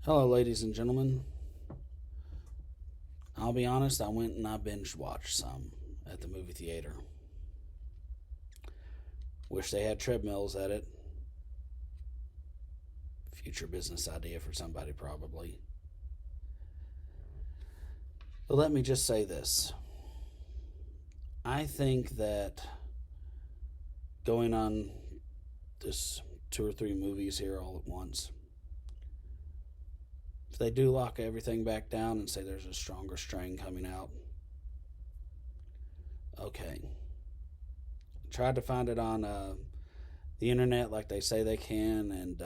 Hello, ladies and gentlemen. I'll be honest, I went and I binge watched some at the movie theater. Wish they had treadmills at it. Future business idea for somebody, probably. But let me just say this. I think that going on this two or three movies here all at once, if they do lock everything back down and say there's a stronger strain coming out, okay. Tried to find it on the internet like they say they can, and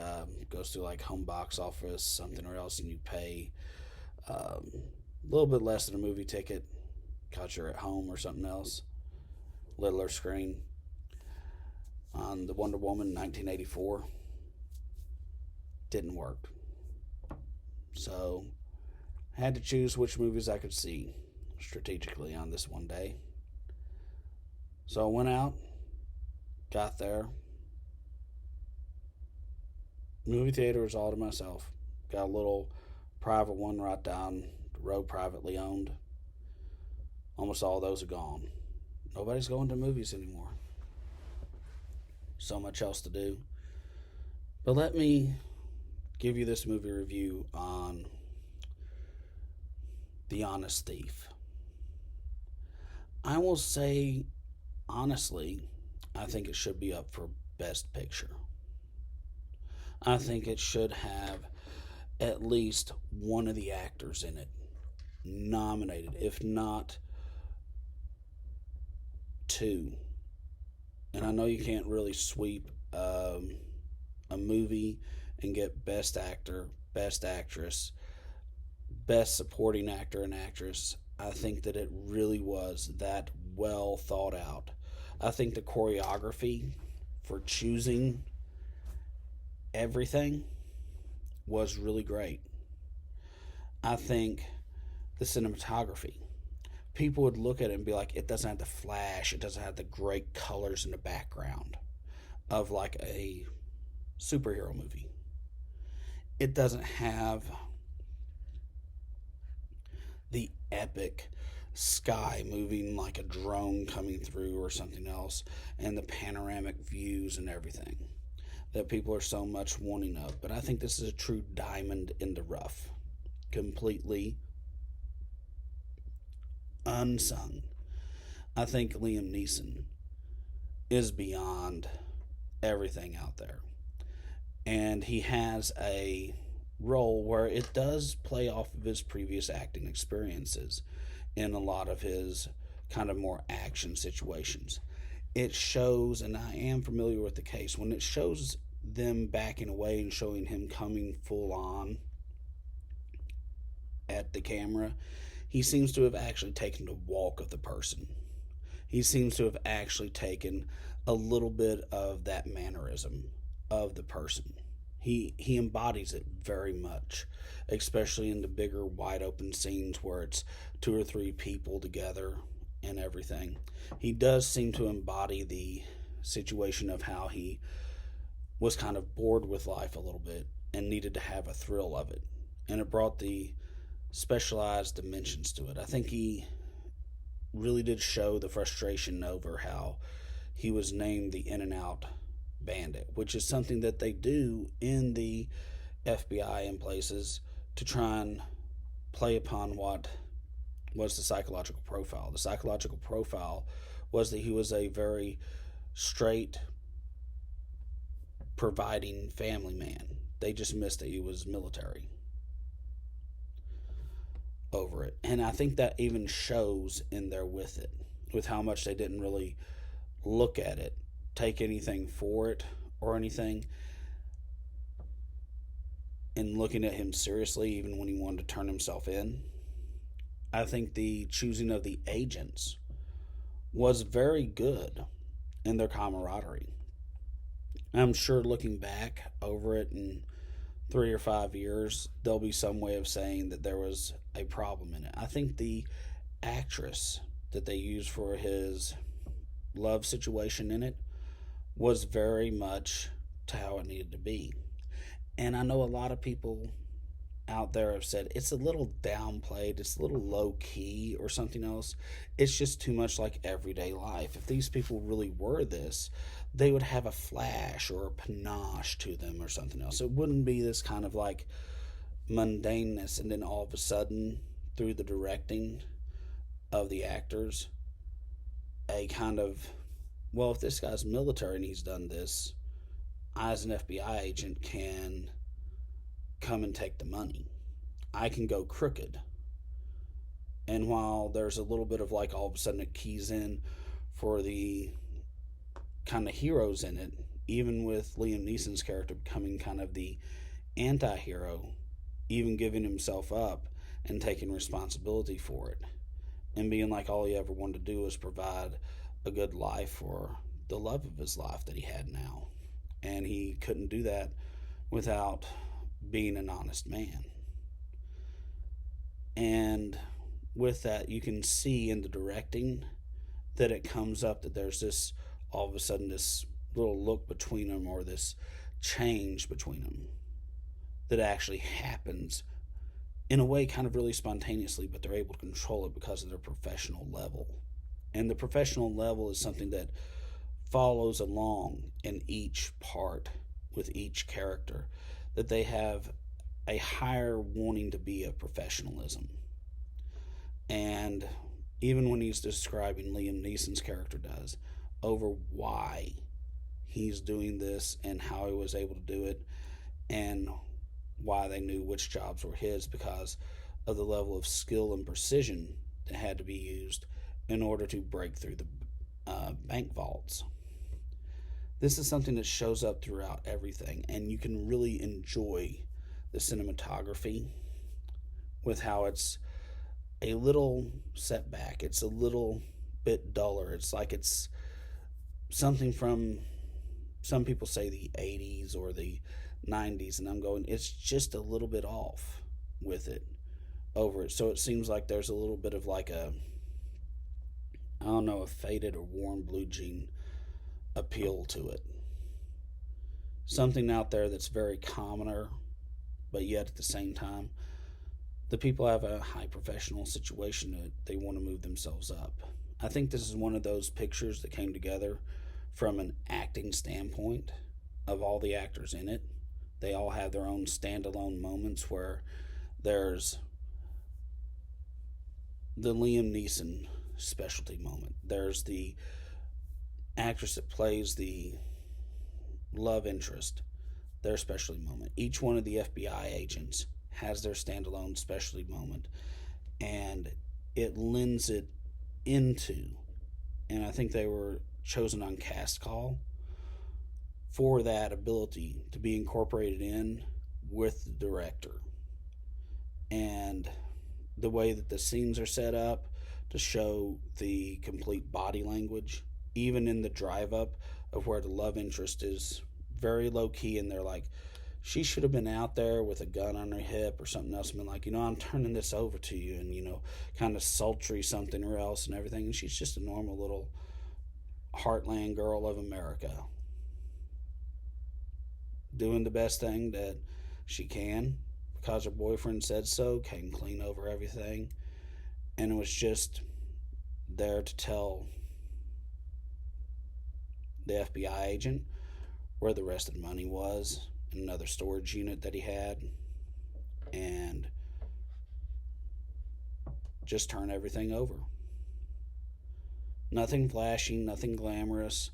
goes through like home box office, something or else, and you pay a little bit less than a movie ticket because you're at home or something else, littler screen. On the Wonder Woman 1984, didn't work. So I had to choose which movies I could see strategically on this one day. So I went out, got there. Movie theater was all to myself. Got a little private one right down the road, privately owned. Almost all those are gone. Nobody's going to movies anymore. So much else to do. But let me give you this movie review on The Honest Thief. I will say, honestly, I think it should be up for Best Picture. I think it should have at least one of the actors in it nominated, if not two. And I know you can't really sweep a movie and get Best Actor, Best Actress, Best Supporting Actor and Actress. I think that it really was that well thought out. I think the choreography for choosing everything was really great. I think the cinematography, people would look at it and be like, it doesn't have the flash, it doesn't have the great colors in the background of like a superhero movie. It doesn't have the epic sky moving like a drone coming through or something else, and the panoramic views and everything that people are so much wanting of. But I think this is a true diamond in the rough, completely unsung. I think Liam Neeson is beyond everything out there. And he has a role where it does play off of his previous acting experiences in a lot of his kind of more action situations. It shows, and I am familiar with the case, when it shows them backing away and showing him coming full on at the camera, he seems to have actually taken the walk of the person. He seems to have actually taken a little bit of that mannerism of the person. He embodies it very much, especially in the bigger, wide open scenes where it's two or three people together and everything. He does seem to embody the situation of how he was kind of bored with life a little bit and needed to have a thrill of it. And it brought the specialized dimensions to it. I think he really did show the frustration over how he was named the In and Out Bandit, which is something that they do in the FBI in places to try and play upon what was the psychological profile. The psychological profile was that he was a very straight, providing family man. They just missed that he was military over it. And I think that even shows in there with it, with how much they didn't really look at it, take anything for it or anything, and looking at him seriously even when he wanted to turn himself in. I think the choosing of the agents was very good in their camaraderie. I'm sure looking back over it in 3 or 5 years, there'll be some way of saying that there was a problem in it. I think the actress that they used for his love situation in it was very much to how it needed to be. And I know a lot of people out there have said it's a little downplayed, it's a little low key or something else. It's just too much like everyday life. If these people really were this, they would have a flash or a panache to them or something else. It wouldn't be this kind of like mundaneness, and then all of a sudden, through the directing of the actors, a kind of, well, if this guy's military and he's done this, I, as an FBI agent, can come and take the money. I can go crooked. And while there's a little bit of like all of a sudden it keys in for the kind of heroes in it, even with Liam Neeson's character becoming kind of the anti hero, even giving himself up and taking responsibility for it, and being like all he ever wanted to do was provide a good life for the love of his life that he had now. And he couldn't do that without being an honest man. And with that, you can see in the directing that it comes up that there's this, all of a sudden, this little look between them, or this change between them that actually happens in a way kind of really spontaneously, but they're able to control it because of their professional level. And the professional level is something that follows along in each part with each character, that they have a higher wanting to be of professionalism. And even when he's describing, Liam Neeson's character does, over why he's doing this and how he was able to do it, and why they knew which jobs were his, because of the level of skill and precision that had to be used in order to break through the bank vaults. This is something that shows up throughout everything, and you can really enjoy the cinematography with how it's a little setback. It's a little bit duller. It's like it's something from, some people say, the 80s or the 90s, and I'm going, it's just a little bit off with it over it. So it seems like there's a little bit of like a, I don't know, a faded or worn blue jean appeal to it. Something out there that's very commoner, but yet at the same time, the people have a high professional situation that they want to move themselves up. I think this is one of those pictures that came together from an acting standpoint of all the actors in it. They all have their own standalone moments where there's the Liam Neeson specialty moment. There's the actress that plays the love interest, their specialty moment. Each one of the FBI agents has their standalone specialty moment, and it lends it into, and I think they were chosen on cast call for that ability to be incorporated in with the director. And the way that the scenes are set up to show the complete body language, even in the drive up of where the love interest is very low key, and they're like, she should have been out there with a gun on her hip or something else, and been like, I'm turning this over to you, and kind of sultry something or else and everything. And she's just a normal little heartland girl of America, doing the best thing that she can because her boyfriend said so, came clean over everything, and it was just there to tell the FBI agent where the rest of the money was in another storage unit that he had, and just turn everything over. Nothing flashy, nothing glamorous,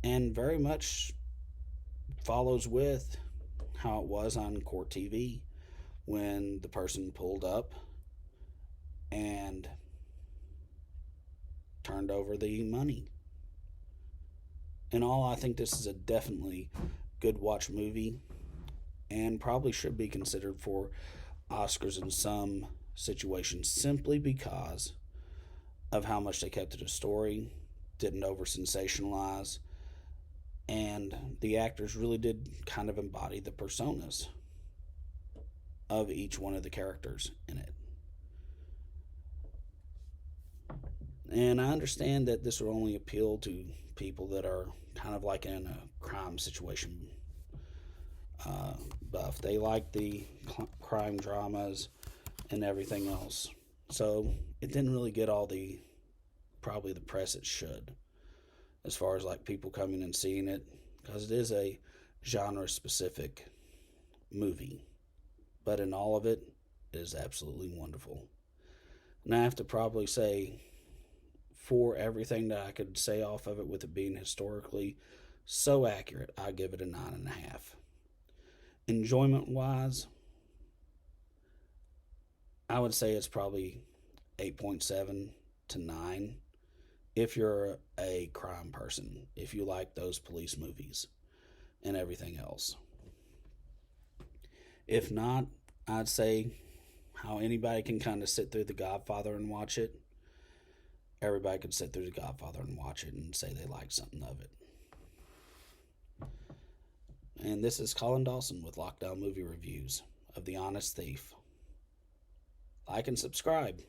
and very much follows with how it was on court TV when the person pulled up and turned over the money. In all, I think this is a definitely good watch movie, and probably should be considered for Oscars in some situations, simply because of how much they kept to the story, didn't over sensationalize, and the actors really did kind of embody the personas of each one of the characters in it. And I understand that this will only appeal to people that are kind of like in a crime situation. buff. They like the crime dramas and everything else. So it didn't really get all the probably the press it should, as far as like people coming and seeing it, because it is a genre specific movie. But in all of it, it is absolutely wonderful. And I have to probably say, for everything that I could say off of it, with it being historically so accurate, I give it a 9.5. Enjoyment wise, I would say it's probably 8.7 to 9 if you're a crime person, if you like those police movies and everything else. If not, I'd say how anybody can kind of sit through The Godfather and watch it. Everybody could sit through The Godfather and watch it and say they like something of it. And this is Colin Dawson with Lockdown Movie Reviews of The Honest Thief. Like and subscribe.